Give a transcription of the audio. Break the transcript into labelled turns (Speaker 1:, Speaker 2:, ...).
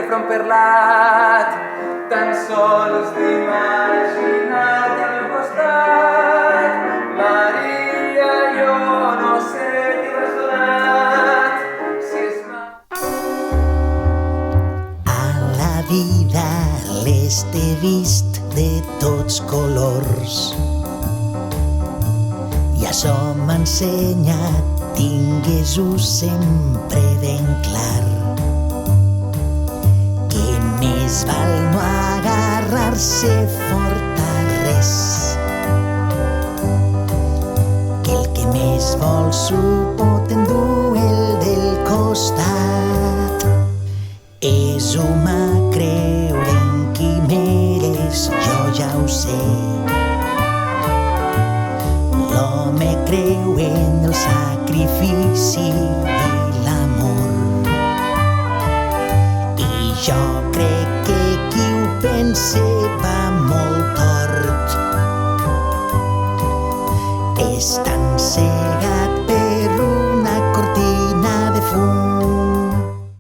Speaker 1: de front per lat, tan sols d'imaginar-te al meu costat. Maria, jo no sé què m'has donat, si és
Speaker 2: A la vida les t'he vist de tots colors i això m'ha ensenyat, tingues-ho sempre ben clar, que més val no agarrar-se fort a res, que el que més vol s'ho pot endur el del costat. És humà creure en qui m'eres, jo ja ho sé. L'home creu en el sacrifici i l'amor, i jo crec que qui ho pensa va molt tort. És tan cega